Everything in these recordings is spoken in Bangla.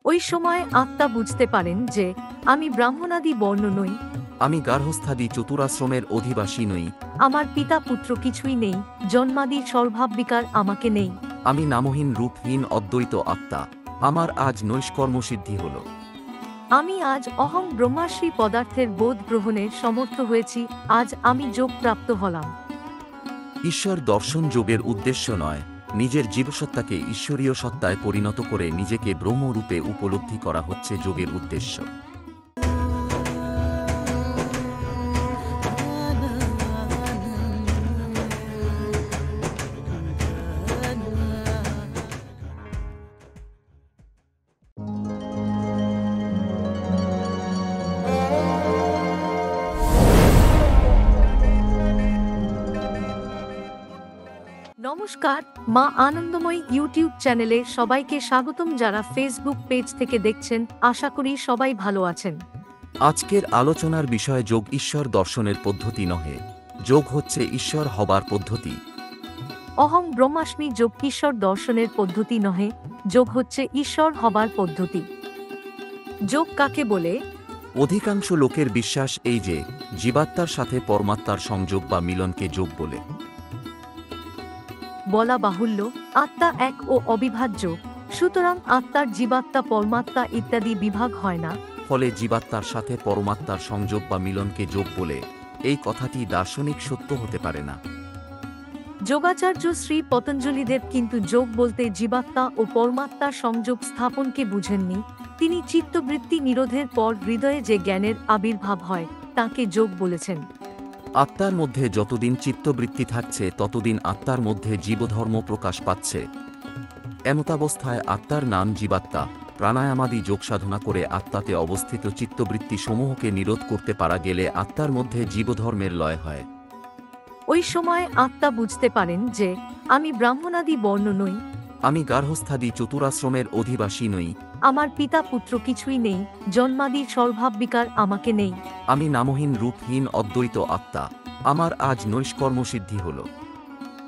ওই সময় আত্মা বুঝতে পারেন যে আমি ব্রাহ্মণাদি বর্ণ নই, আমি গার্হস্থ্যাদি চতুরাশ্রমের অধিবাসী নই, আমার পিতা পুত্র কিছুই নেই, জন্মাদি স্বভাববিকার আমাকে নেই। আমি নামহীন রূপহীন অদ্বৈত আত্মা। আমার আজ নৈষ্কর্মসিদ্ধি হল। আমি আজ অহং ব্রহ্মাশ্রী পদার্থের বোধ গ্রহণের সমর্থ হয়েছি, আজ আমি যোগ প্রাপ্ত হলাম। ঈশ্বর দর্শন যোগের উদ্দেশ্য নয়, নিজের জীবসত্তাকে ঈশ্বরীয় সত্তায় পরিণত করে নিজেকে ব্রহ্মরূপে উপলব্ধি করা হচ্ছে যোগের উদ্দেশ্য। নমস্কার, মা আনন্দময়ী ইউটিউব চ্যানেলে সবাইকে স্বাগতম। যারা ফেসবুক পেজ থেকে দেখছেন, আশা করি সবাই ভালো আছেন। আজকের আলোচনার বিষয় যোগ ঈশ্বর দর্শনের পদ্ধতি নহে, যোগ হচ্ছে ঈশ্বর হবার পদ্ধতি। অহং ব্রহ্মাস্মি যোগ ঈশ্বর দর্শনের পদ্ধতি নহে, যোগ হচ্ছে ঈশ্বর হবার পদ্ধতি। যোগ কাকে বলে? অধিকাংশ লোকের বিশ্বাস এই যে জীবাত্মার সাথে পরমাত্মার সংযোগ বা মিলনকে যোগ বলে। বলা বাহুল্য, আত্মা এক ও অবিভাজ্য, সুতরাং আত্মার জীবাত্মা পরমাত্মা ইত্যাদি বিভাগ হয় না। ফলে জীবাত্মার সাথে পরমাত্মার সংযোগ বা মিলনকে যোগ বলে, এই কথাটি দার্শনিক সত্য হতে পারে না। যোগাচার্য শ্রী পতঞ্জলিদেব কিন্তু যোগ বলতে জীবাত্মা ও পরমাত্মার সংযোগ স্থাপনকে বুঝেননি। তিনি চিত্তবৃত্তি নিরোধের পর হৃদয়ে যে জ্ঞানের আবির্ভাব হয় তাকে যোগ বলেছেন। আত্মার মধ্যে যতদিন চিত্তবৃত্তি থাকছে ততদিন আত্মার মধ্যে জীবধর্ম প্রকাশ পাচ্ছে। এমতাবস্থায় আত্মার নাম জীবাত্মা। প্রাণায়ামাদি যোগ সাধনা করে আত্মাতে অবস্থিত চিত্তবৃত্তি সমূহকে নিরোধ করতে পারা গেলে আত্মার মধ্যে জীবধর্মের লয় হয়। ওই সময় আত্মা বুঝতে পারেন যে আমি ব্রাহ্মণাদি বর্ণ নই, আমি গার্হস্থ্যাদি চতুরাশ্রমের অধিবাসী নই, আমার পিতা পুত্র কিছুই নেই, জন্মাদি স্বভাববিকার আমাকে নেই। আমি নামহীন রূপহীন অদ্বৈত আত্মা। আমার আজ নৈষ্কর্মসিদ্ধি হল।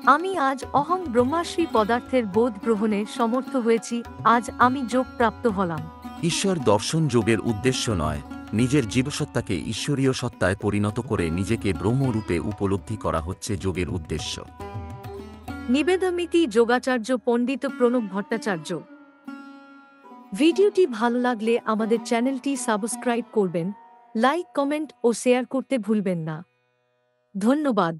আমি আজ অহং ব্রহ্মাশ্রী পদার্থের বোধ গ্রহণের সমর্থ হয়েছি, আজ আমি যোগ প্রাপ্ত হলাম। ঈশ্বর দর্শন যোগের উদ্দেশ্য নয়, নিজের জীবসত্তাকে ঈশ্বরীয় সত্তায় পরিণত করে নিজেকে ব্রহ্মরূপে উপলব্ধি করা হচ্ছে যোগের উদ্দেশ্য। নিবেদমিতি যোগাচার্য পণ্ডিত প্রণব ভট্টাচার্য। ভিডিওটি ভালো লাগলে আমাদের চ্যানেলটি সাবস্ক্রাইব করবেন, লাইক, কমেন্ট ও শেয়ার করতে ভুলবেন না। ধন্যবাদ।